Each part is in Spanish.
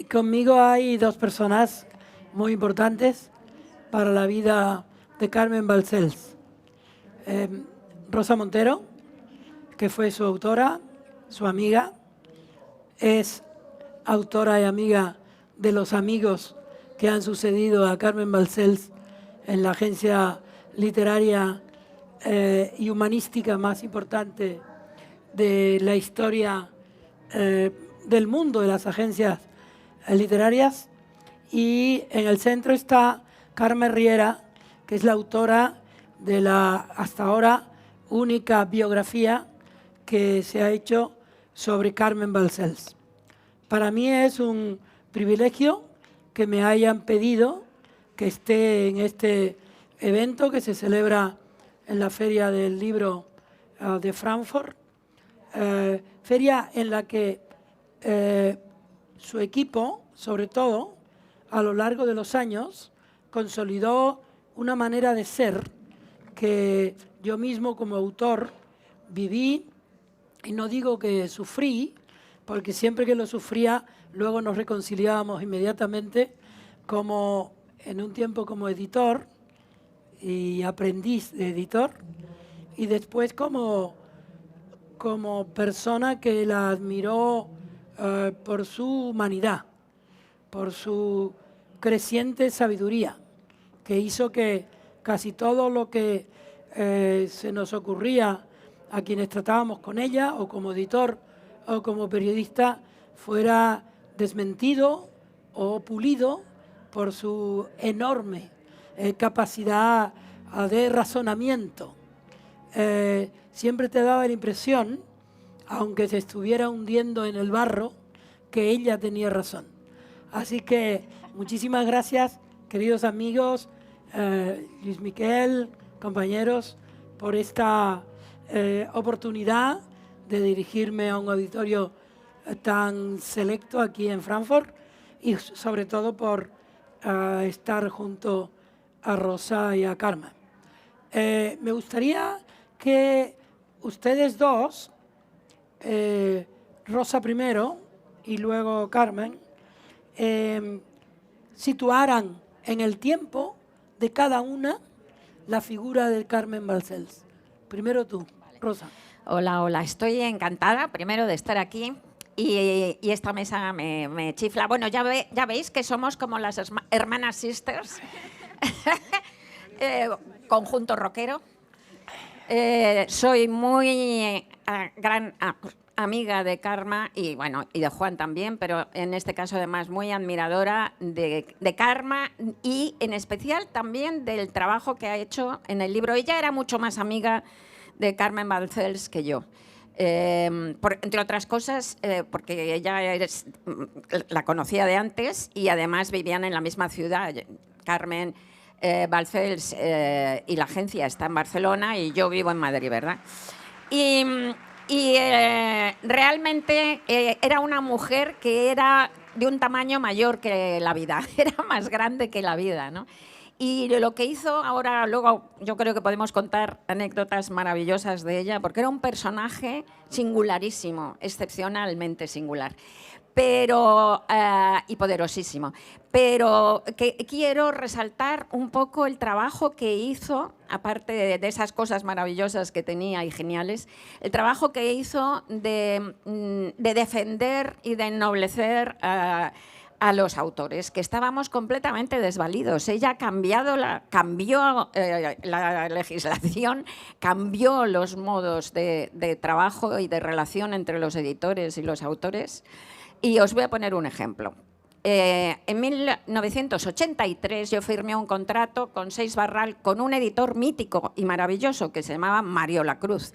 conmigo hay dos personas muy importantes para la vida de Carmen Balcells. Rosa Montero, que fue su autora, su amiga, es autora y amiga de los amigos que han sucedido a Carmen Balcells en la agencia literaria y humanística más importante de la historia del mundo de las agencias literarias. Y en el centro está Carmen Riera, que es la autora de la hasta ahora única biografía que se ha hecho sobre Carmen Balcells. Para mí es un privilegio que me hayan pedido que esté en este evento que se celebra en la Feria del Libro de Frankfurt, feria en la que su equipo, sobre todo, a lo largo de los años, consolidó una manera de ser que yo mismo como autor viví, y no digo que sufrí, porque siempre que lo sufría, luego nos reconciliábamos inmediatamente, como en un tiempo como editor y aprendiz de editor, y después como persona que la admiró por su humanidad, por su creciente sabiduría, que hizo que casi todo lo que se nos ocurría a quienes tratábamos con ella, o como editor o como periodista, fuera desmentido o pulido por su enorme capacidad de razonamiento. Siempre te daba la impresión, aunque se estuviera hundiendo en el barro, que ella tenía razón. Así que muchísimas gracias, queridos amigos, Luis Miquel, compañeros, por esta oportunidad de dirigirme a un auditorio tan selecto aquí en Frankfurt, y sobre todo por estar junto a Rosa y a Carmen. Me gustaría que ustedes dos, Rosa primero y luego Carmen, situaran en el tiempo de cada una la figura de Carmen Balcells. Primero tú, Rosa. Hola, hola. Estoy encantada, primero, de estar aquí. Y esta mesa me chifla. Bueno, ya veis que somos como las hermanas sisters. Conjunto rockero. Soy muy gran amiga de Karma y de Juan también, pero en este caso además muy admiradora de Karma, y en especial también del trabajo que ha hecho en el libro. Ella era mucho más amiga de Carmen Balcells que yo. Entre otras cosas, porque ella la conocía de antes y además vivían en la misma ciudad. Carmen Balcells y la agencia está en Barcelona y yo vivo en Madrid, ¿verdad? Y realmente era una mujer que era de un tamaño mayor que la vida, era más grande que la vida, ¿no? Y lo que hizo ahora, luego yo creo que podemos contar anécdotas maravillosas de ella, porque era un personaje singularísimo, excepcionalmente singular, pero y poderosísimo. Pero que quiero resaltar un poco el trabajo que hizo, aparte de esas cosas maravillosas que tenía y geniales, el trabajo que hizo de defender y de ennoblecer a los autores, que estábamos completamente desvalidos. Ella cambió la legislación, cambió los modos de trabajo y de relación entre los editores y los autores. Y os voy a poner un ejemplo. En 1983 yo firmé un contrato con Seix Barral, con un editor mítico y maravilloso que se llamaba Mario Lacruz,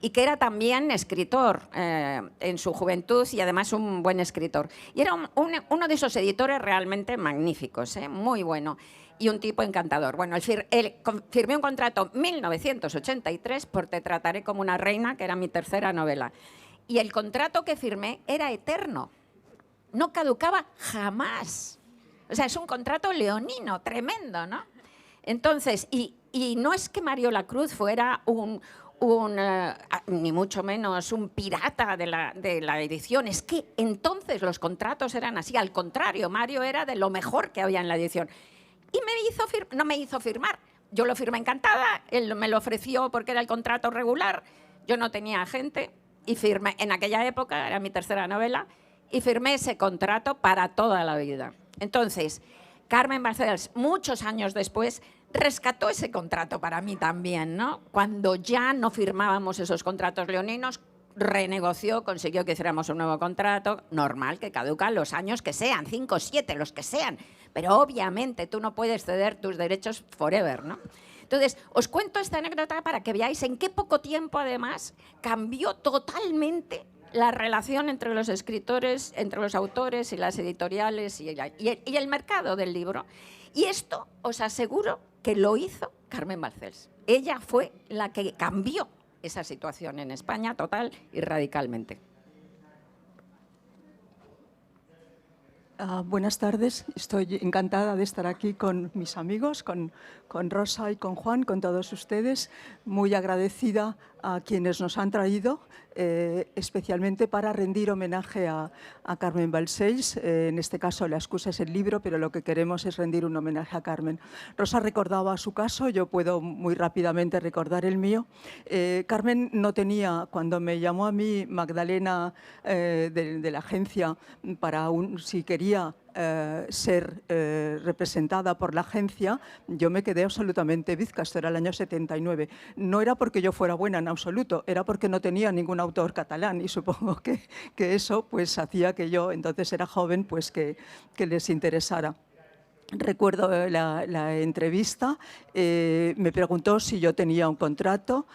y que era también escritor en su juventud y además un buen escritor. Y era uno de esos editores realmente magníficos, muy bueno, y un tipo encantador. Bueno, firmé un contrato en 1983 por Te trataré como una reina, que era mi tercera novela. Y el contrato que firmé era eterno. No caducaba jamás. O sea, es un contrato leonino, tremendo, ¿no? Entonces, y no es que Mario Lacruz fuera un ni mucho menos un pirata de la edición. Es que entonces los contratos eran así. Al contrario, Mario era de lo mejor que había en la edición. Y no me hizo firmar. Yo lo firmé encantada, él me lo ofreció porque era el contrato regular, yo no tenía agente y firmé, en aquella época, era mi tercera novela, y firmé ese contrato para toda la vida. Entonces, Carmen Balcells, muchos años después, rescató ese contrato para mí también, ¿no? Cuando ya no firmábamos esos contratos leoninos, renegoció, consiguió que hiciéramos un nuevo contrato, normal, que caducan los años que sean, 5, 7, los que sean, pero obviamente tú no puedes ceder tus derechos forever, ¿no? Entonces, os cuento esta anécdota para que veáis en qué poco tiempo, además, cambió totalmente la relación entre los escritores, entre los autores y las editoriales y el mercado del libro. Y esto os aseguro que lo hizo Carmen Balcells. Ella fue la que cambió esa situación en España total y radicalmente. Buenas tardes, estoy encantada de estar aquí con mis amigos, con Rosa y con Juan, con todos ustedes. Muy agradecida a quienes nos han traído, especialmente para rendir homenaje a Carmen Balcells. En este caso la excusa es el libro, pero lo que queremos es rendir un homenaje a Carmen. Rosa recordaba su caso, yo puedo muy rápidamente recordar el mío. Carmen no tenía, cuando me llamó a mí Magdalena de la agencia para si quería ser representada por la agencia, yo me quedé absolutamente bizca. Esto era el año 79. No era porque yo fuera buena en absoluto, era porque no tenía ningún autor catalán y supongo que eso pues hacía que yo, entonces era joven, pues que les interesara. Recuerdo la entrevista, me preguntó si yo tenía un contrato.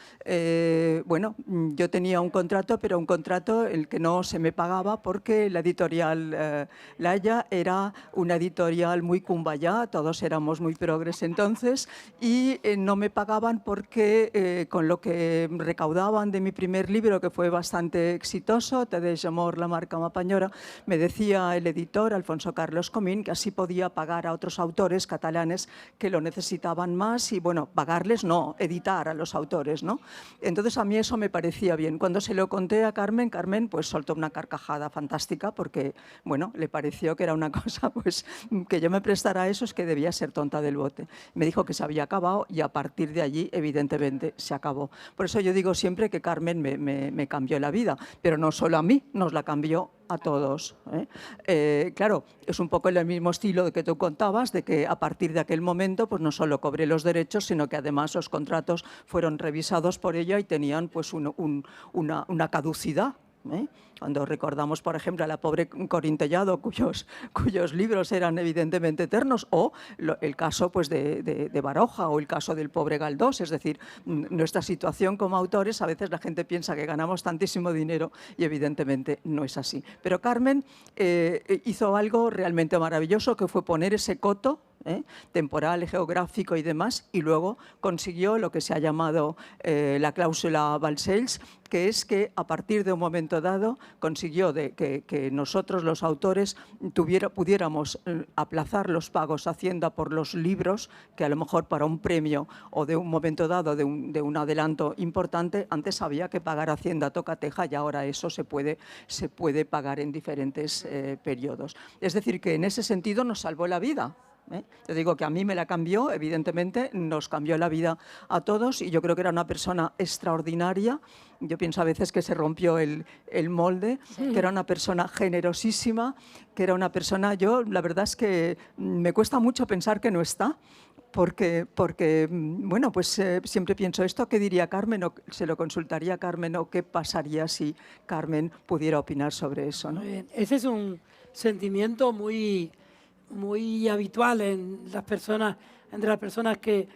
Bueno, yo tenía un contrato, pero un contrato el que no se me pagaba porque la editorial Laya era una editorial muy cumbayá, todos éramos muy progres entonces, y no me pagaban porque con lo que recaudaban de mi primer libro, que fue bastante exitoso, Te deix amor, la marca Mapañora, me decía el editor, Alfonso Carlos Comín, que así podía pagar a otros autores catalanes que lo necesitaban más y, bueno, pagarles no, editar a los autores, ¿no? Entonces a mí eso me parecía bien. Cuando se lo conté a Carmen, Carmen pues soltó una carcajada fantástica porque, bueno, le pareció que era una cosa, pues, que yo me prestara a eso es que debía ser tonta del bote. Me dijo que se había acabado y a partir de allí, evidentemente, se acabó. Por eso yo digo siempre que Carmen me cambió la vida, pero no solo a mí, nos la cambió a todos. Claro, es un poco el mismo estilo de que tú contabas, de que a partir de aquel momento pues no solo cobré los derechos, sino que además los contratos fueron revisados por ella y tenían pues una caducidad. Cuando recordamos, por ejemplo, a la pobre Corín Tellado, cuyos libros eran evidentemente eternos, o el caso pues, de Baroja o el caso del pobre Galdós. Es decir, nuestra situación como autores, a veces la gente piensa que ganamos tantísimo dinero y evidentemente no es así. Pero Carmen hizo algo realmente maravilloso, que fue poner ese coto temporal, geográfico y demás, y luego consiguió lo que se ha llamado la cláusula Balcells, que es que a partir de un momento dado consiguió que nosotros los autores pudiéramos aplazar los pagos a Hacienda por los libros, que a lo mejor para un premio o de un momento dado de un adelanto importante, antes había que pagar Hacienda tocateja y ahora eso se puede pagar en diferentes periodos. Es decir, que en ese sentido nos salvó la vida. Te digo que a mí me la cambió, evidentemente, nos cambió la vida a todos y yo creo que era una persona extraordinaria. Yo pienso a veces que se rompió el molde, que era una persona generosísima, que era una persona, yo la verdad es que me cuesta mucho pensar que no está, porque bueno, pues siempre pienso esto, ¿qué diría Carmen? O se lo consultaría a Carmen, o qué pasaría si Carmen pudiera opinar sobre eso, ¿no? Muy bien. Ese es un sentimiento muy habitual entre las personas que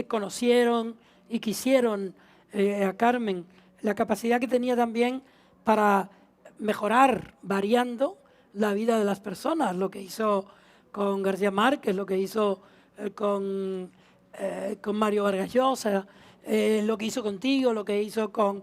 conocieron y quisieron a Carmen, la capacidad que tenía también para mejorar, variando la vida de las personas, lo que hizo con García Márquez, lo que hizo con Mario Vargas Llosa, lo que hizo contigo, lo que hizo con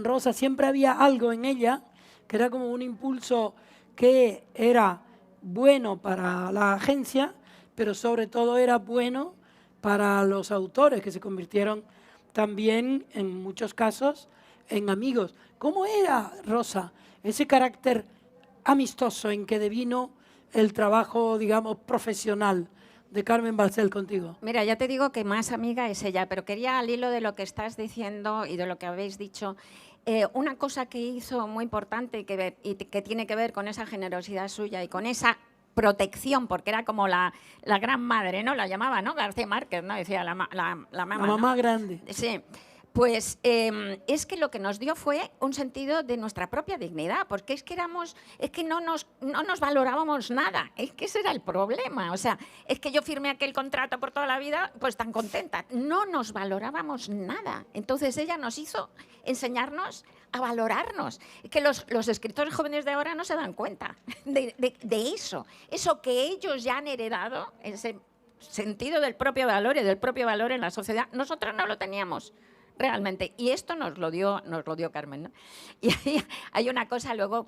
Rosa. Siempre había algo en ella que era como un impulso que era bueno para la agencia, pero sobre todo era bueno para los autores que se convirtieron también en muchos casos en amigos. ¿Cómo era, Rosa, ese carácter amistoso en que devino el trabajo, digamos, profesional de Carmen Balcells contigo? Mira, ya te digo que más amiga es ella, pero quería, al hilo de lo que estás diciendo y de lo que habéis dicho, una cosa que hizo muy importante y que tiene que ver con esa generosidad suya y con esa protección, porque era como la gran madre, ¿no? La llamaba, ¿no? García Márquez, ¿no? Decía la mamá, La ¿no? mamá grande. Sí. Pues es que lo que nos dio fue un sentido de nuestra propia dignidad, porque es que no nos valorábamos nada, es que ese era el problema. O sea, es que yo firmé aquel contrato por toda la vida, pues tan contenta. No nos valorábamos nada. Entonces ella nos hizo enseñarnos a valorarnos. Es que los escritores jóvenes de ahora no se dan cuenta de eso que ellos ya han heredado, ese sentido del propio valor y del propio valor en la sociedad. Nosotros no lo teníamos. Realmente, y esto nos lo dio Carmen, ¿no? Y hay una cosa luego,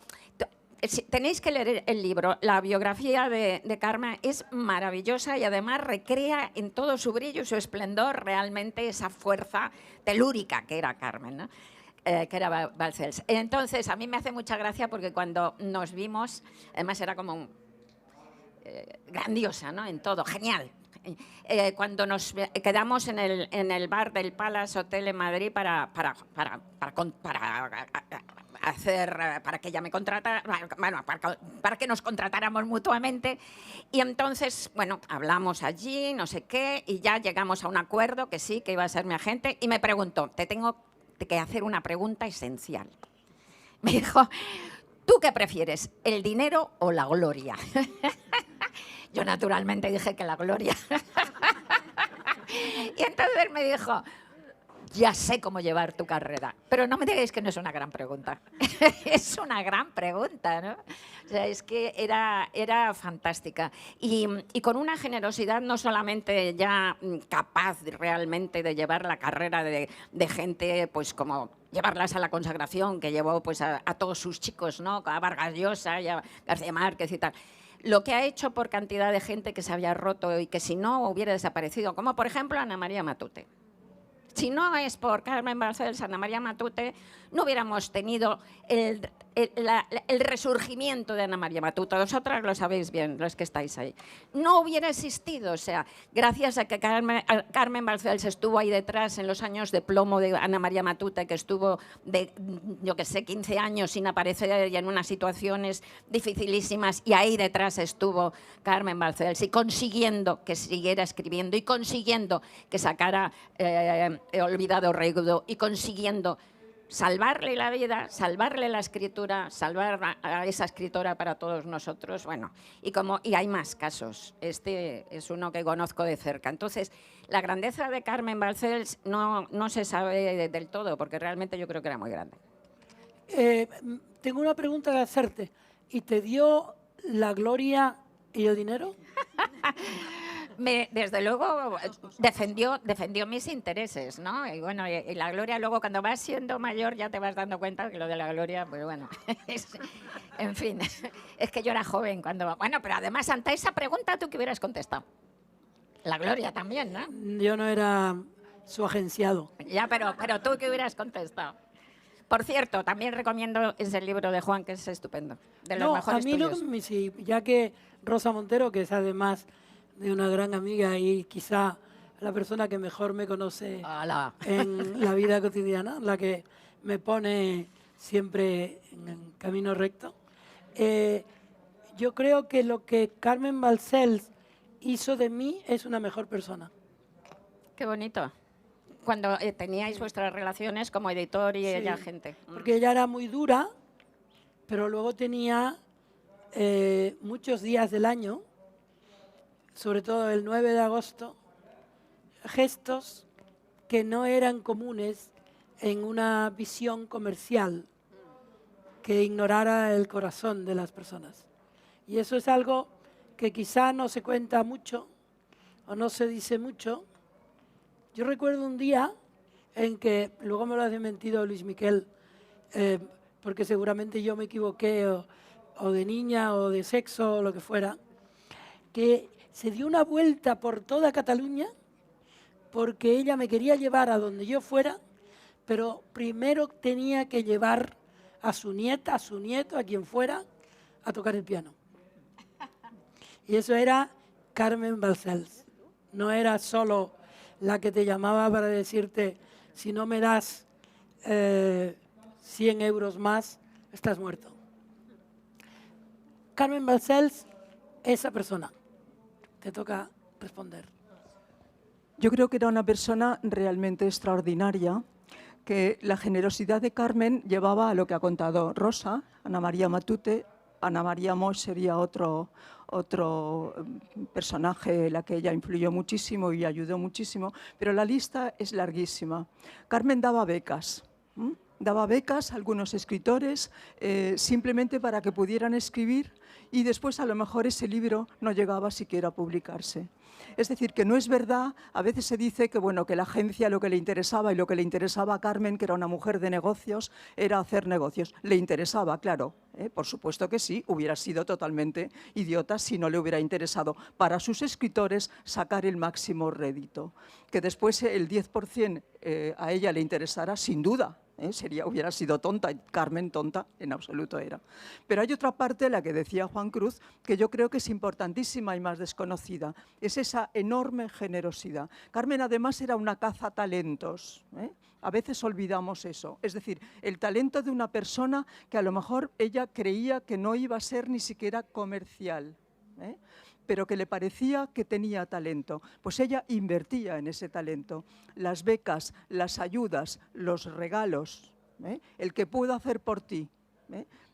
tenéis que leer el libro, la biografía de Carmen es maravillosa y además recrea en todo su brillo y su esplendor realmente esa fuerza telúrica que era Carmen, ¿no? Que era Balcells. Entonces, a mí me hace mucha gracia porque cuando nos vimos, además era como grandiosa, ¿no? En todo, genial. Cuando nos quedamos en el bar del Palace Hotel en Madrid para que ella me contratara, bueno, para que nos contratáramos mutuamente. Y entonces, bueno, hablamos allí, no sé qué, y ya llegamos a un acuerdo que sí, que iba a ser mi agente, y me preguntó, te tengo que hacer una pregunta esencial. Me dijo, ¿tú qué prefieres, el dinero o la gloria? Yo naturalmente dije que la gloria. Y entonces me dijo, ya sé cómo llevar tu carrera. Pero no me digáis que no es una gran pregunta. Es una gran pregunta, ¿no? O sea, es que era fantástica. Y con una generosidad no solamente ya capaz realmente de llevar la carrera de gente, pues como llevarlas a la consagración, que llevó pues a todos sus chicos, ¿no? A Vargas Llosa y a García Márquez y tal. Lo que ha hecho por cantidad de gente que se había roto y que si no hubiera desaparecido, como por ejemplo Ana María Matute. Si no es por Carmen Balcells, Ana María Matute, no hubiéramos tenido el resurgimiento de Ana María Matute. Vosotras lo sabéis bien, los que estáis ahí. No hubiera existido, o sea, gracias a que Carmen Balcells estuvo ahí detrás en los años de plomo de Ana María Matute, que estuvo, yo qué sé, 15 años sin aparecer y en unas situaciones dificilísimas, y ahí detrás estuvo Carmen Balcells, y consiguiendo que siguiera escribiendo, y consiguiendo que sacara He olvidado Reigo, y consiguiendo salvarle la vida, salvarle la escritura, salvar a esa escritora para todos nosotros. Bueno, y hay más casos. Este es uno que conozco de cerca. Entonces, la grandeza de Carmen Balcells no se sabe del todo, porque realmente yo creo que era muy grande. Tengo una pregunta que hacerte. ¿Y te dio la gloria y el dinero? Desde luego defendió mis intereses, ¿no? Y bueno, y la gloria luego cuando vas siendo mayor ya te vas dando cuenta que lo de la gloria, pues bueno, en fin, es que yo era joven cuando... Bueno, pero además ante esa pregunta tú que hubieras contestado. La gloria también, ¿no? Yo no era su agenciado. Ya, pero tú que hubieras contestado. Por cierto, también recomiendo ese libro de Juan, que es estupendo, de los mejores tuyos. Sí, ya que Rosa Montero, que es además de una gran amiga y quizá la persona que mejor me conoce en la vida cotidiana, la que me pone siempre en el camino recto. Yo creo que lo que Carmen Balcells hizo de mí es una mejor persona. Qué bonito. Cuando teníais vuestras relaciones como editor y ella gente. Porque ella era muy dura, pero luego tenía muchos días del año, sobre todo el 9 de agosto, gestos que no eran comunes en una visión comercial que ignorara el corazón de las personas. Y eso es algo que quizá no se cuenta mucho o no se dice mucho. Yo recuerdo un día en que, luego me lo ha desmentido Luis Miquel, porque seguramente yo me equivoqué o de niña o de sexo o lo que fuera, que se dio una vuelta por toda Cataluña porque ella me quería llevar a donde yo fuera, pero primero tenía que llevar a su nieta, a su nieto, a quien fuera, a tocar el piano. Y eso era Carmen Balcells. No era solo la que te llamaba para decirte, si no me das 100 euros más, estás muerto. Carmen Balcells, esa persona. Te toca responder. Yo creo que era una persona realmente extraordinaria, que la generosidad de Carmen llevaba a lo que ha contado Rosa, Ana María Matute. Ana María Moix sería otro personaje en la que ella influyó muchísimo y ayudó muchísimo, pero la lista es larguísima. Carmen daba becas. Daba becas a algunos escritores simplemente para que pudieran escribir, y después a lo mejor ese libro no llegaba siquiera a publicarse. Es decir, que no es verdad, a veces se dice que, bueno, que la agencia lo que le interesaba, y lo que le interesaba a Carmen, que era una mujer de negocios, era hacer negocios. Le interesaba, claro, por supuesto que sí, hubiera sido totalmente idiota si no le hubiera interesado para sus escritores sacar el máximo rédito. Que después el 10% a ella le interesara, sin duda. Hubiera sido tonta, Carmen tonta en absoluto era. Pero hay otra parte, la que decía Juan Cruz, que yo creo que es importantísima y más desconocida, es esa enorme generosidad. Carmen además era una cazatalentos, a veces olvidamos eso, es decir, el talento de una persona que a lo mejor ella creía que no iba a ser ni siquiera comercial, pero que le parecía que tenía talento. Pues ella invertía en ese talento. Las becas, las ayudas, los regalos, el que puedo hacer por ti,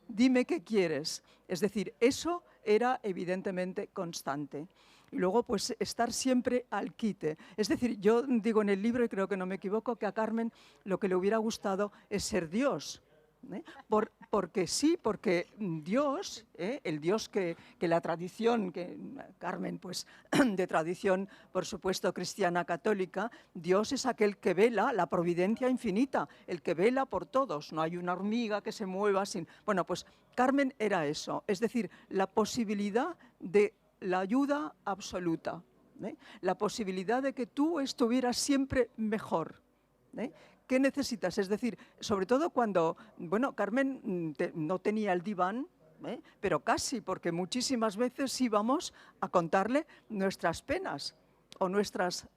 dime qué quieres. Es decir, eso era evidentemente constante. Y luego, pues, estar siempre al quite. Es decir, yo digo en el libro, y creo que no me equivoco, que a Carmen lo que le hubiera gustado es ser Dios. Porque sí, porque Dios, el Dios que la tradición, que Carmen, pues de tradición, por supuesto, cristiana católica, Dios es aquel que vela, la providencia infinita, el que vela por todos, no hay una hormiga que se mueva sin... Bueno, pues Carmen era eso, es decir, la posibilidad de la ayuda absoluta, la posibilidad de que tú estuvieras siempre mejor. ¿Qué necesitas? Es decir, sobre todo cuando, bueno, Carmen no tenía el diván, pero casi, porque muchísimas veces íbamos a contarle nuestras penas o nuestras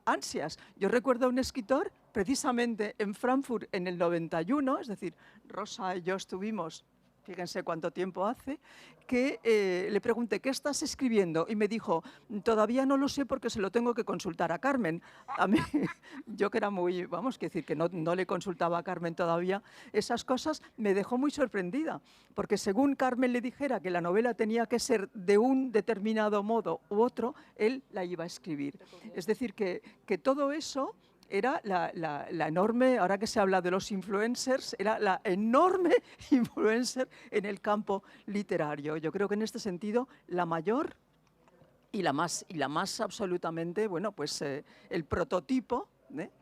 ansias. Yo recuerdo a un escritor, precisamente en Frankfurt en el 91, es decir, Rosa y yo estuvimos, fíjense cuánto tiempo hace, que le pregunté, ¿qué estás escribiendo? Y me dijo, todavía no lo sé porque se lo tengo que consultar a Carmen. A mí, yo que era muy, vamos, que decir que no le consultaba a Carmen todavía esas cosas, me dejó muy sorprendida, porque según Carmen le dijera que la novela tenía que ser de un determinado modo u otro, él la iba a escribir. Es decir, que todo eso... era la enorme, ahora que se habla de los influencers, era la enorme influencer en el campo literario. Yo creo que en este sentido la mayor y la más absolutamente, bueno, pues el prototipo,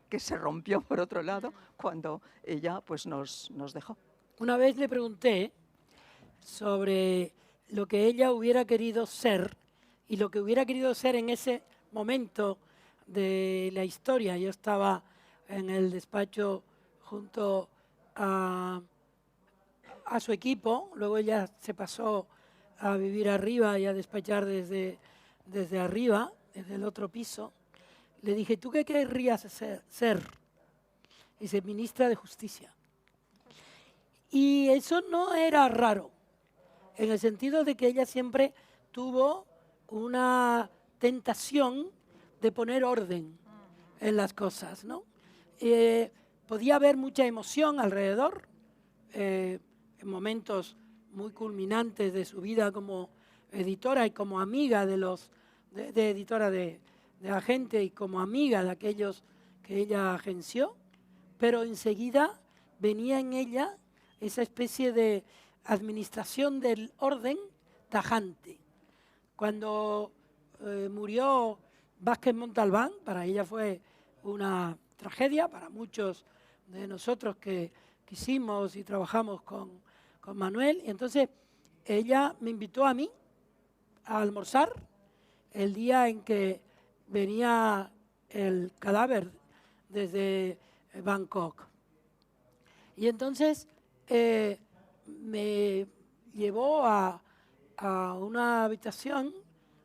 que se rompió por otro lado cuando ella pues nos dejó. Una vez le pregunté sobre lo que ella hubiera querido ser y lo que hubiera querido ser en ese momento de la historia. Yo estaba en el despacho junto a su equipo, luego ella se pasó a vivir arriba y a despachar desde arriba, desde el otro piso. Le dije, ¿tú qué querrías ser? Dice, ministra de Justicia. Y eso no era raro, en el sentido de que ella siempre tuvo una tentación de poner orden en las cosas, ¿no? Podía haber mucha emoción alrededor, en momentos muy culminantes de su vida como editora y como amiga de editora de agente y como amiga de aquellos que ella agenció, pero enseguida venía en ella esa especie de administración del orden tajante. Cuando murió Vázquez Montalbán, para ella fue una tragedia, para muchos de nosotros que quisimos y trabajamos con Manuel. Y entonces ella me invitó a mí a almorzar el día en que venía el cadáver desde Bangkok. Y entonces me llevó a una habitación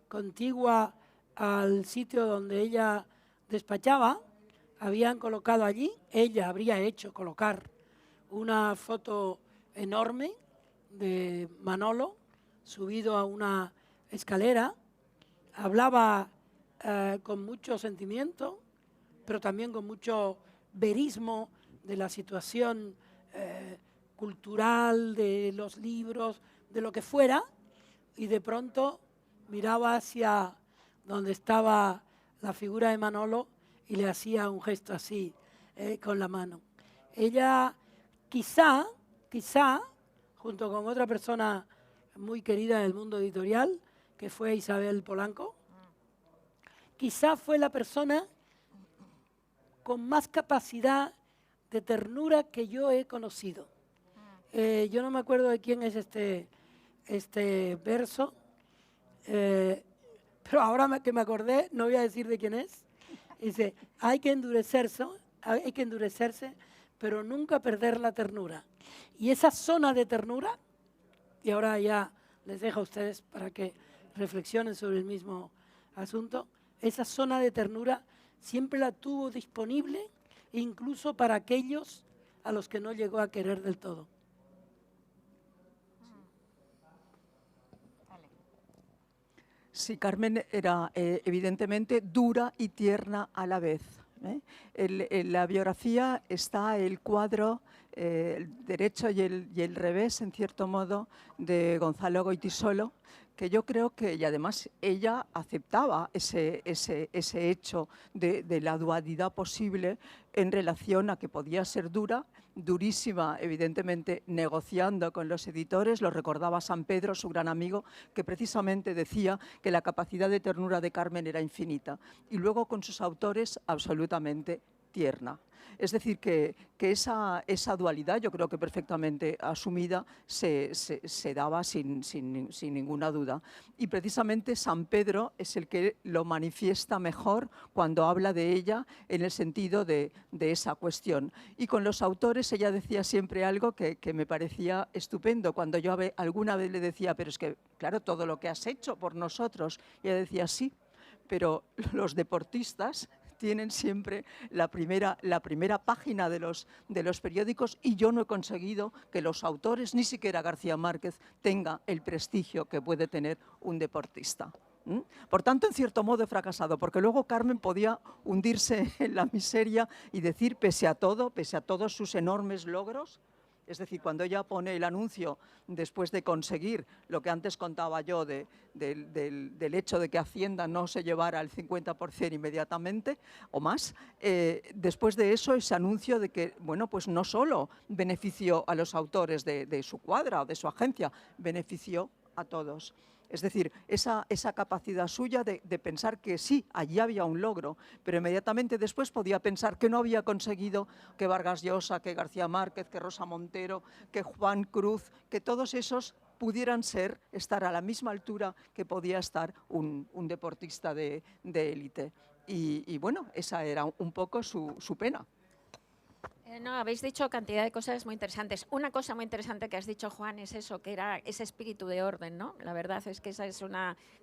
contigua al sitio donde ella despachaba. Habían colocado allí, ella habría hecho colocar una foto enorme de Manolo subido a una escalera. Hablaba con mucho sentimiento, pero también con mucho verismo de la situación cultural, de los libros, de lo que fuera, y de pronto miraba hacia donde estaba la figura de Manolo y le hacía un gesto así con la mano. Ella quizá, junto con otra persona muy querida del mundo editorial, que fue Isabel Polanco, quizá fue la persona con más capacidad de ternura que yo he conocido. Yo no me acuerdo de quién es este verso, pero ahora que me acordé, no voy a decir de quién es. Dice, hay que endurecerse, pero nunca perder la ternura. Y esa zona de ternura, y ahora ya les dejo a ustedes para que reflexionen sobre el mismo asunto, esa zona de ternura siempre la tuvo disponible, incluso para aquellos a los que no llegó a querer del todo. Sí, Carmen era evidentemente dura y tierna a la vez. En la biografía está el cuadro, el derecho y el revés, en cierto modo, de Gonzalo Goytisolo, que yo creo que, y además ella aceptaba ese hecho de la dualidad posible en relación a que podía ser dura, durísima, evidentemente, negociando con los editores. Lo recordaba San Pedro, su gran amigo, que precisamente decía que la capacidad de ternura de Carmen era infinita. Y luego con sus autores, absolutamente tierna. Es decir, que esa dualidad, yo creo que perfectamente asumida, se daba sin ninguna duda. Y precisamente San Pedro es el que lo manifiesta mejor cuando habla de ella en el sentido de esa cuestión. Y con los autores ella decía siempre algo que me parecía estupendo. Cuando yo alguna vez le decía, pero es que, claro, todo lo que has hecho por nosotros, y ella decía, sí, pero los deportistas tienen siempre la primera página de los periódicos, y yo no he conseguido que los autores, ni siquiera García Márquez, tenga el prestigio que puede tener un deportista. Por tanto, en cierto modo he fracasado, porque luego Carmen podía hundirse en la miseria y decir, pese a todos sus enormes logros, es decir, cuando ella pone el anuncio después de conseguir lo que antes contaba yo del hecho de que Hacienda no se llevara el 50% inmediatamente o más, después de eso, ese anuncio de que, bueno, pues no solo benefició a los autores de su cuadra o de su agencia, benefició a todos. Es decir, esa capacidad suya de pensar que sí, allí había un logro, pero inmediatamente después podía pensar que no había conseguido que Vargas Llosa, que García Márquez, que Rosa Montero, que Juan Cruz, que todos esos pudieran estar a la misma altura que podía estar un deportista de élite. Y bueno, esa era un poco su pena. No, habéis dicho cantidad de cosas muy interesantes. Una cosa muy interesante que has dicho, Juan, es eso, que era ese espíritu de orden, ¿no? La verdad es que esa es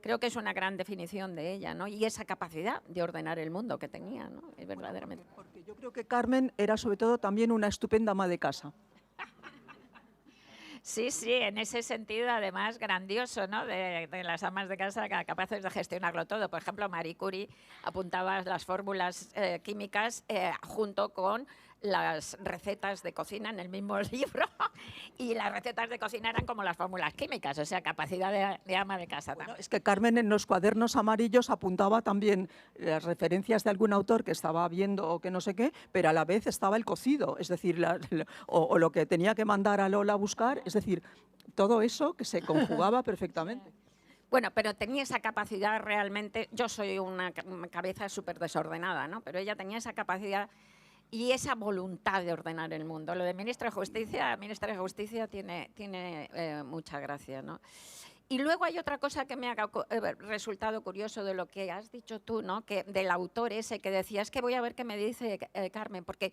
creo que es una gran definición de ella, ¿no? Y esa capacidad de ordenar el mundo que tenía, ¿no? Es verdaderamente. Porque yo creo que Carmen era sobre todo también una estupenda ama de casa. Sí, sí, en ese sentido, además, grandioso, ¿no? De las amas de casa capaces de gestionarlo todo. Por ejemplo, Marie Curie apuntaba las fórmulas químicas junto con las recetas de cocina en el mismo libro, y las recetas de cocina eran como las fórmulas químicas, o sea, capacidad de ama de casa también. Es que Carmen en los cuadernos amarillos apuntaba también las referencias de algún autor que estaba viendo o que no sé qué, pero a la vez estaba el cocido, es decir, o lo que tenía que mandar a Lola a buscar, es decir, todo eso que se conjugaba perfectamente. Bueno, pero tenía esa capacidad realmente. Yo soy una cabeza súper desordenada, ¿no? Pero ella tenía esa capacidad y esa voluntad de ordenar el mundo. Lo de ministra de Justicia tiene mucha gracia, ¿no? Y luego hay otra cosa que me ha resultado curioso de lo que has dicho tú, ¿no? Que del autor ese que decías que voy a ver qué me dice Carmen, porque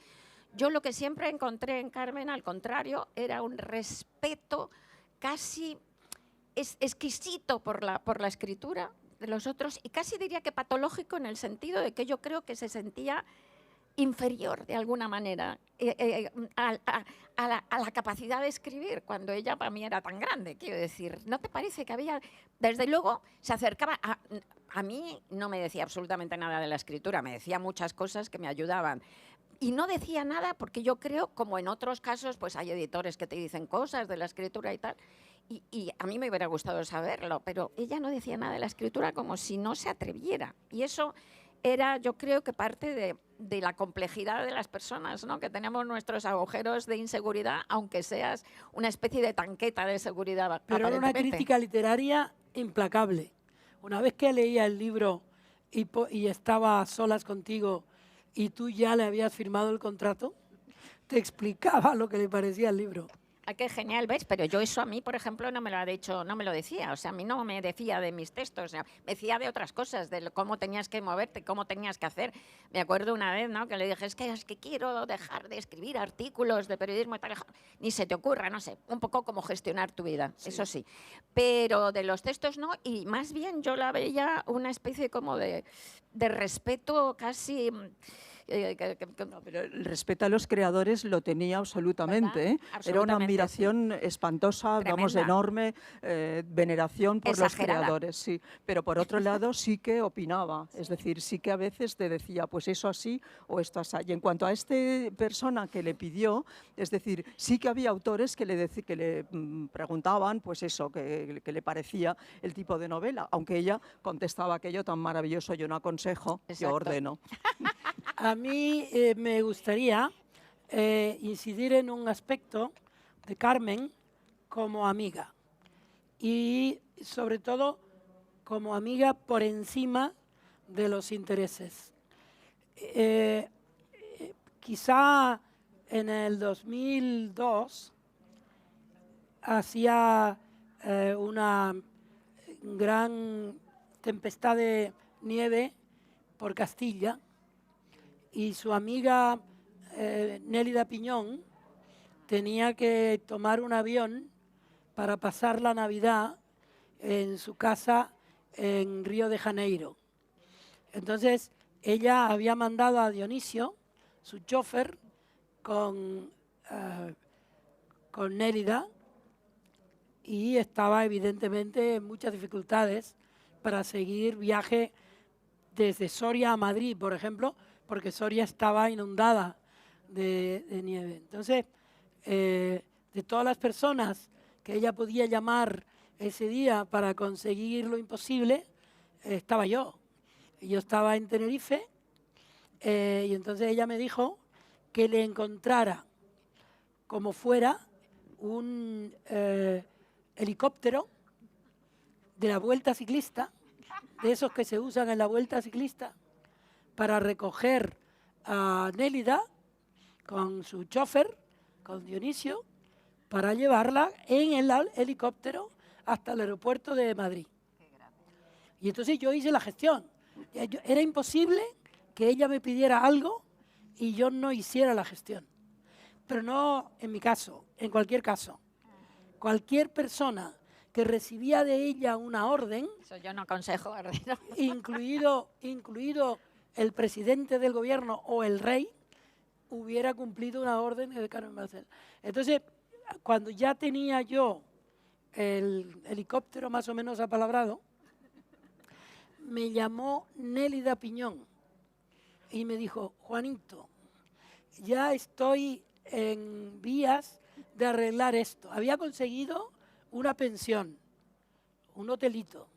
yo lo que siempre encontré en Carmen, al contrario, era un respeto casi exquisito por la escritura de los otros y casi diría que patológico en el sentido de que yo creo que se sentía inferior de alguna manera a la capacidad de escribir cuando ella para mí era tan grande, quiero decir. ¿No te parece que había, desde luego, se acercaba a mí no me decía absolutamente nada de la escritura, me decía muchas cosas que me ayudaban. Y no decía nada porque yo creo, como en otros casos, pues hay editores que te dicen cosas de la escritura y tal, y a mí me hubiera gustado saberlo, pero ella no decía nada de la escritura como si no se atreviera. Y eso era, yo creo que parte de la complejidad de las personas, ¿no? Que tenemos nuestros agujeros de inseguridad, aunque seas una especie de tanqueta de seguridad. Pero era una crítica literaria implacable. Una vez que leía el libro y estaba a solas contigo y tú ya le habías firmado el contrato, te explicaba lo que le parecía el libro. Ah, qué genial, ¿ves? Pero yo eso a mí, por ejemplo, no me lo ha dicho, no me lo decía. O sea, a mí no me decía de mis textos, o sea, me decía de otras cosas, de cómo tenías que moverte, cómo tenías que hacer. Me acuerdo una vez, ¿no? Que le dije, es que quiero dejar de escribir artículos de periodismo y tal. Ni se te ocurra, no sé, un poco como gestionar tu vida, sí. Eso sí. Pero de los textos no, y más bien yo la veía una especie como de respeto casi... No, pero el respeto a los creadores lo tenía absolutamente, ¿eh? Absolutamente, era una admiración sí. espantosa, Tremenda. vamos, enorme, veneración por Exagerada. los creadores, sí. Pero por otro lado sí que opinaba, es decir, sí que a veces te decía, pues eso así o esto así. Y en cuanto a esta persona que le pidió, es decir, sí que había autores que le preguntaban, pues eso, que le parecía el tipo de novela, aunque ella contestaba aquello tan maravilloso, yo no aconsejo, yo Exacto. ordeno. A mí me gustaría incidir en un aspecto de Carmen como amiga y sobre todo como amiga por encima de los intereses. Quizá en el 2002 hacía una gran tempestad de nieve por Castilla y su amiga Nélida Piñón tenía que tomar un avión para pasar la Navidad en su casa en Río de Janeiro. Entonces ella había mandado a Dionisio, su chofer, con Nélida y estaba evidentemente en muchas dificultades para seguir viaje desde Soria a Madrid, por ejemplo, porque Soria estaba inundada de nieve. Entonces, de todas las personas que ella podía llamar ese día para conseguir lo imposible, estaba yo. Yo estaba en Tenerife y entonces ella me dijo que le encontrara, como fuera, un helicóptero de la Vuelta Ciclista, de esos que se usan en la Vuelta Ciclista, para recoger a Nélida con su chofer, con Dionisio, para llevarla en el helicóptero hasta el aeropuerto de Madrid. Y entonces yo hice la gestión. Era imposible que ella me pidiera algo y yo no hiciera la gestión. Pero no en mi caso, en cualquier caso. Cualquier persona que recibía de ella una orden, Eso yo no aconsejo, ¿no? incluido el presidente del gobierno o el rey, hubiera cumplido una orden de Carmen Balcells. Entonces, cuando ya tenía yo el helicóptero más o menos apalabrado, me llamó Nélida Piñón y me dijo, Juanito, ya estoy en vías de arreglar esto. Había conseguido una pensión, un hotelito,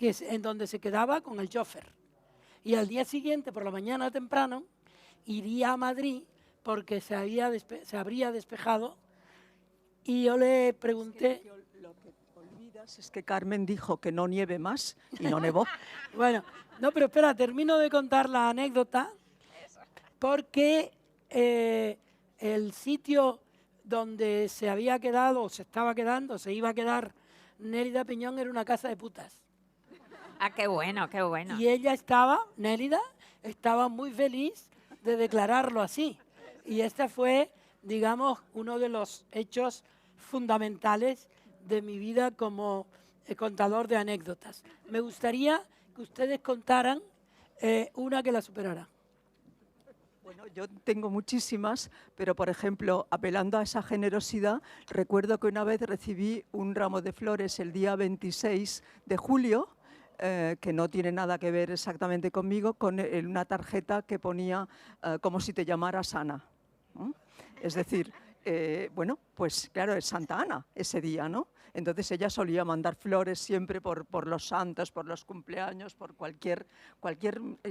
en donde se quedaba con el chofer. Y al día siguiente, por la mañana temprano, iría a Madrid porque se habría despejado. Y yo le pregunté... Lo que olvidas es que Carmen dijo que no nieve más y no nevó. Bueno, no, pero espera, termino de contar la anécdota porque el sitio donde se había quedado, o se estaba quedando, se iba a quedar Nélida Piñón era una casa de putas. Ah, qué bueno, qué bueno. Y ella estaba, Nélida, estaba muy feliz de declararlo así. Y este fue, digamos, uno de los hechos fundamentales de mi vida como contador de anécdotas. Me gustaría que ustedes contaran una que la superara. Bueno, yo tengo muchísimas, pero por ejemplo, apelando a esa generosidad, recuerdo que una vez recibí un ramo de flores el día 26 de julio, que no tiene nada que ver exactamente conmigo, con una tarjeta que ponía como si te llamaras Ana. Es decir, bueno, pues claro, es Santa Ana ese día, ¿no? Entonces ella solía mandar flores siempre por los santos, por los cumpleaños, por cualquier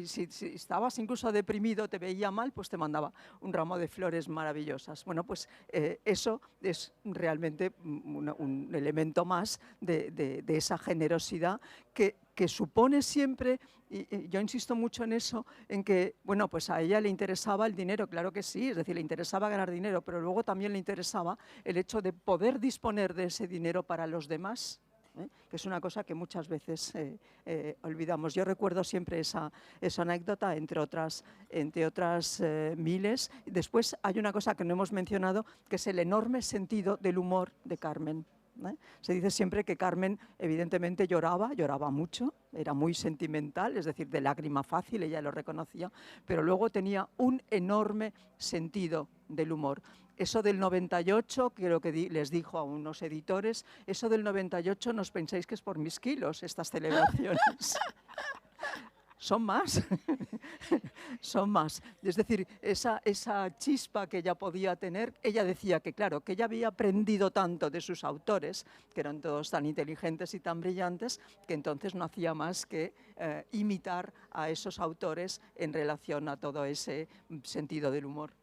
si estabas incluso deprimido, te veía mal, pues te mandaba un ramo de flores maravillosas. Bueno, pues eso es realmente un elemento más de esa generosidad que supone siempre, y yo insisto mucho en eso, en que, bueno, pues a ella le interesaba el dinero, claro que sí, es decir, le interesaba ganar dinero, pero luego también le interesaba el hecho de poder disponer de ese dinero para los demás, que es una cosa que muchas veces olvidamos. Yo recuerdo siempre esa anécdota, entre otras miles. Después hay una cosa que no hemos mencionado, que es el enorme sentido del humor de Carmen. Se dice siempre que Carmen evidentemente lloraba mucho, era muy sentimental, es decir, de lágrima fácil, ella lo reconocía, pero luego tenía un enorme sentido del humor. Eso del 98, creo que les dijo a unos editores, eso del 98 no os pensáis que es por mis kilos, estas celebraciones. Son más, son más. Es decir, esa chispa que ella podía tener, ella decía que, claro, que ella había aprendido tanto de sus autores, que eran todos tan inteligentes y tan brillantes, que entonces no hacía más que imitar a esos autores en relación a todo ese sentido del humor.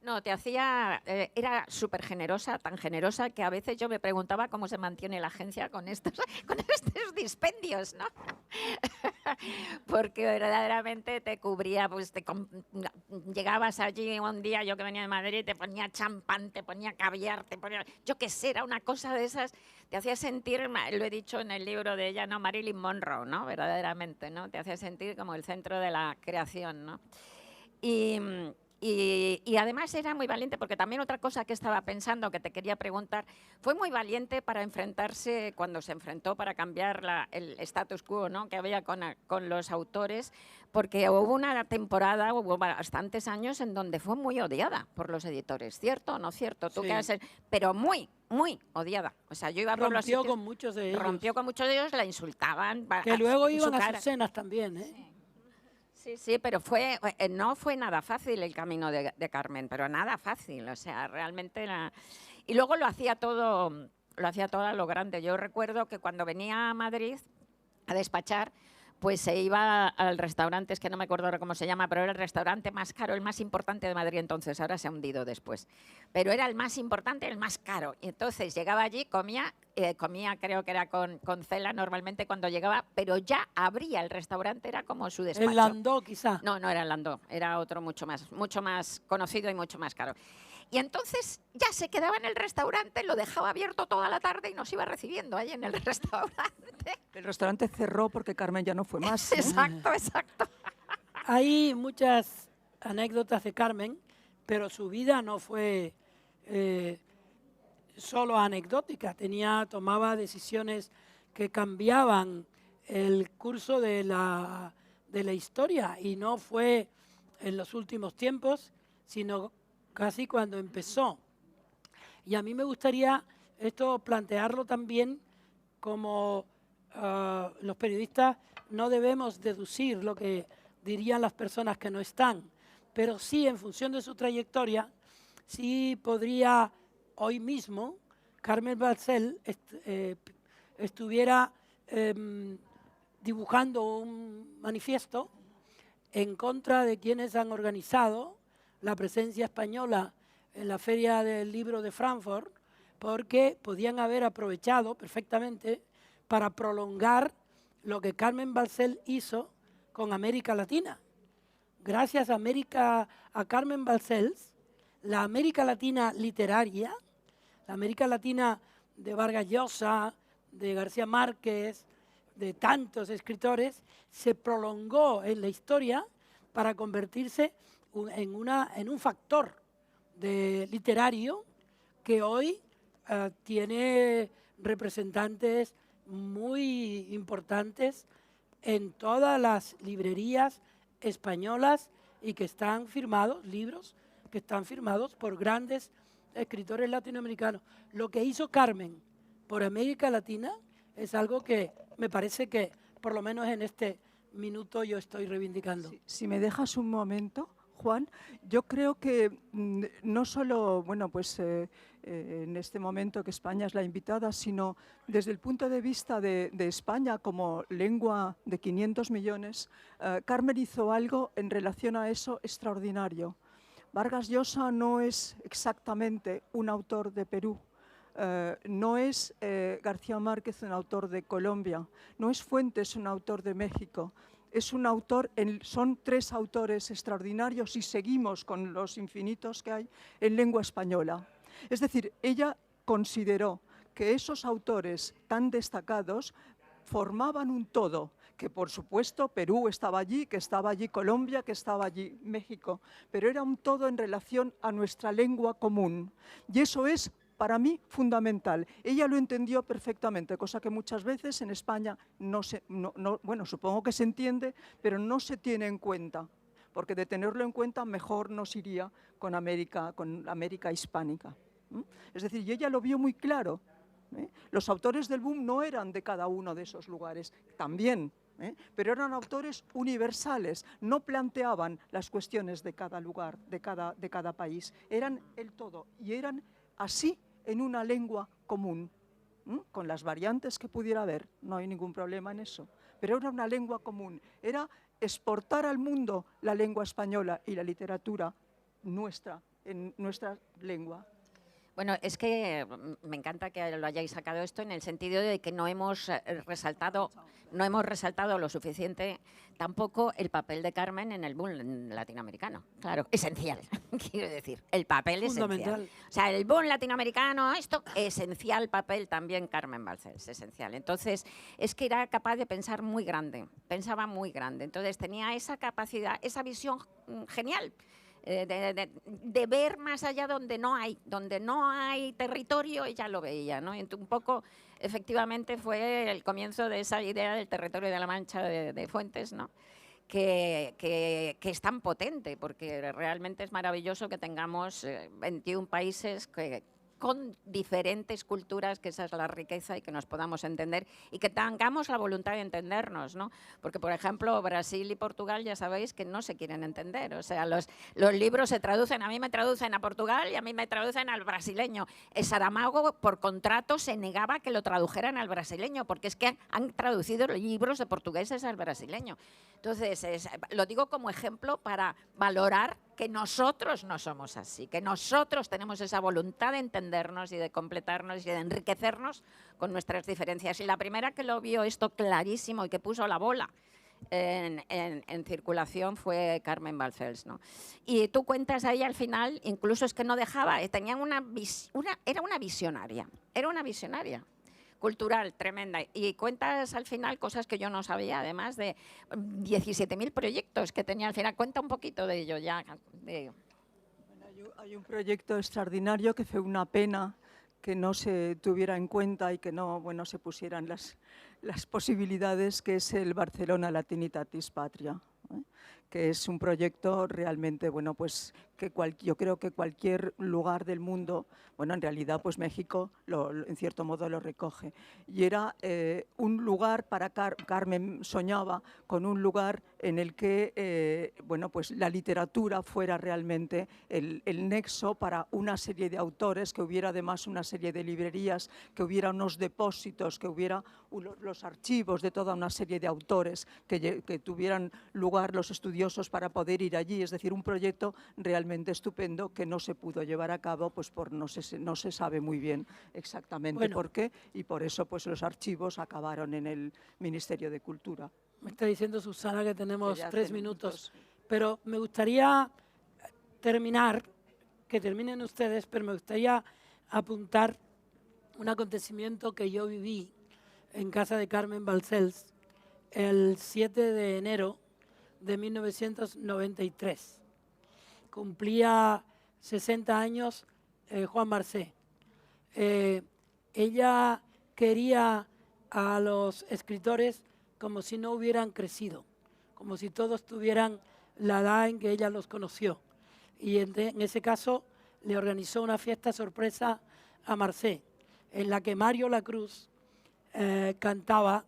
No, era súper generosa, tan generosa que a veces yo me preguntaba cómo se mantiene la agencia con estos dispendios, ¿no? Porque verdaderamente te cubría, pues llegabas allí un día, yo que venía de Madrid, te ponía champán, te ponía caviar, te ponía, yo qué sé, era una cosa de esas, te hacía sentir, lo he dicho en el libro de ella, ¿no? Marilyn Monroe, ¿no? Verdaderamente, ¿no? Te hacía sentir como el centro de la creación, ¿no? Y además era muy valiente, porque también otra cosa que estaba pensando, que te quería preguntar, fue muy valiente para enfrentarse, cuando se enfrentó para cambiar el status quo, ¿no?, que había con los autores, porque hubo una temporada, hubo bastantes años en donde fue muy odiada por los editores, ¿cierto o no cierto? Sí. Tú qué haces, pero muy odiada. O sea, yo iba por los sitios, con muchos de ellos. Rompió con muchos de ellos, la insultaban. Que luego iban a sus cenas también, ¿eh? Sí. Sí, pero no fue nada fácil el camino de Carmen, pero nada fácil, o sea, realmente y luego lo hacía todo a lo grande. Yo recuerdo que cuando venía a Madrid a despachar, pues se iba al restaurante, es que no me acuerdo ahora cómo se llama, pero era el restaurante más caro, el más importante de Madrid entonces, ahora se ha hundido después. Pero era el más importante, el más caro. Y entonces llegaba allí, comía creo que era con cela normalmente cuando llegaba, pero ya abría el restaurante, era como su despacho. El Landó, quizá. No era el Landó, era otro mucho más conocido y mucho más caro. Y entonces ya se quedaba en el restaurante, lo dejaba abierto toda la tarde y nos iba recibiendo ahí en el restaurante. El restaurante cerró porque Carmen ya no fue más. Exacto. Hay muchas anécdotas de Carmen, pero su vida no fue solo anecdótica. Tomaba decisiones que cambiaban el curso de la historia, y no fue en los últimos tiempos, sino casi cuando empezó. Y a mí me gustaría esto plantearlo también como los periodistas no debemos deducir lo que dirían las personas que no están, pero sí, en función de su trayectoria, sí podría hoy mismo Carmen Balcells estuviera dibujando un manifiesto en contra de quienes han organizado la presencia española en la Feria del Libro de Frankfurt, porque podían haber aprovechado perfectamente para prolongar lo que Carmen Balcells hizo con América Latina. Gracias a Carmen Balcells, la América Latina literaria, la América Latina de Vargas Llosa, de García Márquez, de tantos escritores, se prolongó en la historia para convertirse en un factor literario que hoy tiene representantes muy importantes en todas las librerías españolas y que están firmados, libros que están firmados por grandes escritores latinoamericanos. Lo que hizo Carmen por América Latina es algo que me parece que, por lo menos en este minuto, yo estoy reivindicando. Si me dejas un momento, Juan, yo creo que no solo, bueno, pues en este momento que España es la invitada, sino desde el punto de vista de España como lengua de 500 millones, Carmen hizo algo en relación a eso extraordinario. Vargas Llosa no es exactamente un autor de Perú, no es García Márquez un autor de Colombia, no es Fuentes un autor de México. Es un autor, son tres autores extraordinarios y seguimos con los infinitos que hay en lengua española. Es decir, ella consideró que esos autores tan destacados formaban un todo, que por supuesto Perú estaba allí, que estaba allí Colombia, que estaba allí México, pero era un todo en relación a nuestra lengua común. Y eso es, para mí, fundamental. Ella lo entendió perfectamente, cosa que muchas veces en España bueno, supongo que se entiende, pero no se tiene en cuenta, porque de tenerlo en cuenta mejor nos iría con América hispánica. Es decir, y ella lo vio muy claro. Los autores del boom no eran de cada uno de esos lugares, también, pero eran autores universales, no planteaban las cuestiones de cada lugar, de cada país, eran el todo y eran así en una lengua común, con las variantes que pudiera haber, no hay ningún problema en eso, pero era una lengua común, era exportar al mundo la lengua española y la literatura nuestra, en nuestra lengua. Bueno, es que me encanta que lo hayáis sacado esto en el sentido de que no hemos resaltado lo suficiente tampoco el papel de Carmen en el boom latinoamericano. Claro, esencial, quiero decir, el papel esencial. O sea, el boom latinoamericano, esto, esencial papel también Carmen Balcells, esencial. Entonces, es que era capaz de pensar muy grande, pensaba muy grande. Entonces, tenía esa capacidad, esa visión genial. De ver más allá donde no hay territorio, ella lo veía, ¿no? Y un poco, efectivamente, fue el comienzo de esa idea del territorio de la Mancha de Fuentes, ¿no? Que es tan potente, porque realmente es maravilloso que tengamos 21 países con diferentes culturas, que esa es la riqueza, y que nos podamos entender y que tengamos la voluntad de entendernos, ¿no? Porque, por ejemplo, Brasil y Portugal ya sabéis que no se quieren entender. O sea, los libros se traducen, a mí me traducen a Portugal y a mí me traducen al brasileño. Saramago, por contrato, se negaba que lo tradujeran al brasileño, porque es que han traducido libros de portugueses al brasileño. Entonces, lo digo como ejemplo para valorar que nosotros no somos así, que nosotros tenemos esa voluntad de entendernos y de completarnos y de enriquecernos con nuestras diferencias. Y la primera que lo vio esto clarísimo y que puso la bola en circulación fue Carmen Balcells, ¿no? Y tú cuentas ahí al final, incluso es que no dejaba, era una visionaria cultural tremenda, y cuentas al final cosas que yo no sabía, además de 17.000 proyectos que tenía al final. Cuenta un poquito de ello ya. Bueno, hay un proyecto extraordinario que fue una pena que no se tuviera en cuenta y que no, bueno, se pusieran las posibilidades, que es el Barcelona Latinitatis Patria, que es un proyecto realmente, bueno, pues que yo creo que cualquier lugar del mundo, bueno, en realidad pues México en cierto modo lo recoge. Y era un lugar para Carmen soñaba con un lugar en el que, bueno, pues la literatura fuera realmente el nexo para una serie de autores, que hubiera además una serie de librerías, que hubiera unos depósitos, que hubiera los archivos de toda una serie de autores, que tuvieran lugar los estudiosos para poder ir allí. Es decir, un proyecto realmente estupendo que no se pudo llevar a cabo, pues no se sabe muy bien exactamente por qué, y por eso pues los archivos acabaron en el Ministerio de Cultura. Me está diciendo Susana que tenemos 3 minutos, pero me gustaría terminar, que terminen ustedes, pero me gustaría apuntar un acontecimiento que yo viví en casa de Carmen Balcells el 7 de enero de 1993. Cumplía 60 años Juan Marsé. Ella quería a los escritores como si no hubieran crecido, como si todos tuvieran la edad en que ella los conoció. Y en ese caso le organizó una fiesta sorpresa a Marsé, en la que Mario Lacruz cantaba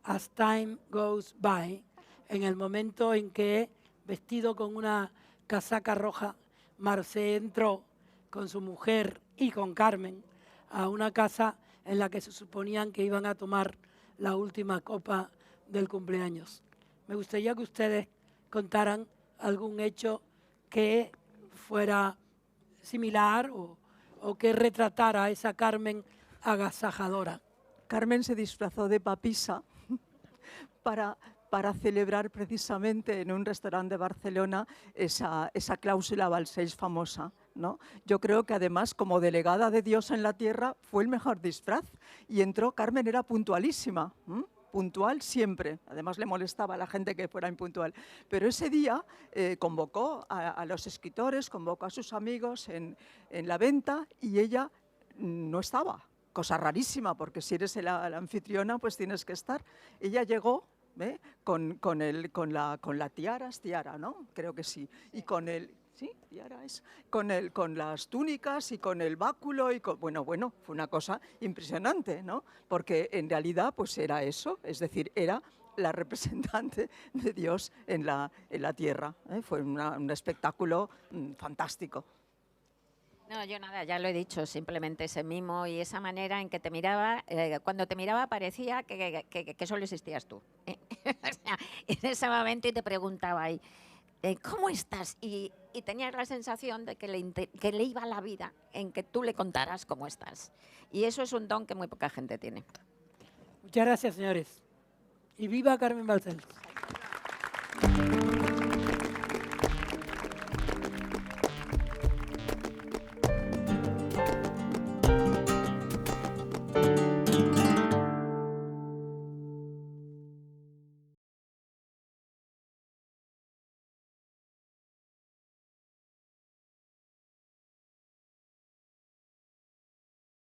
As Time Goes By, en el momento en que, vestido con una casaca roja, Marsé entró con su mujer y con Carmen a una casa en la que se suponían que iban a tomar la última copa del cumpleaños. Me gustaría que ustedes contaran algún hecho que fuera similar o que retratara a esa Carmen agasajadora. Carmen se disfrazó de papisa para celebrar precisamente en un restaurante de Barcelona esa cláusula Balcells famosa, ¿no? Yo creo que además, como delegada de Dios en la tierra, fue el mejor disfraz. Y entró, Carmen era puntualísima, puntual siempre. Además le molestaba a la gente que fuera impuntual. Pero ese día convocó a los escritores, convocó a sus amigos en la venta y ella no estaba. Cosa rarísima, porque si eres la anfitriona, pues tienes que estar. Ella llegó con la tiara, es tiara, ¿no? Creo que sí. Y con el... Sí, tiara es. Con las túnicas y con el báculo y bueno, fue una cosa impresionante, ¿no? Porque en realidad pues era eso, es decir, era la representante de Dios en la tierra. Fue un espectáculo fantástico. No, yo nada, ya lo he dicho, simplemente ese mimo y esa manera en que te miraba, cuando te miraba parecía que solo existías tú. O sea, en ese momento y te preguntaba ahí, ¿cómo estás? Y tenías la sensación de que le iba la vida en que tú le contaras cómo estás. Y eso es un don que muy poca gente tiene. Muchas gracias, señores. Y viva Carmen Balcells.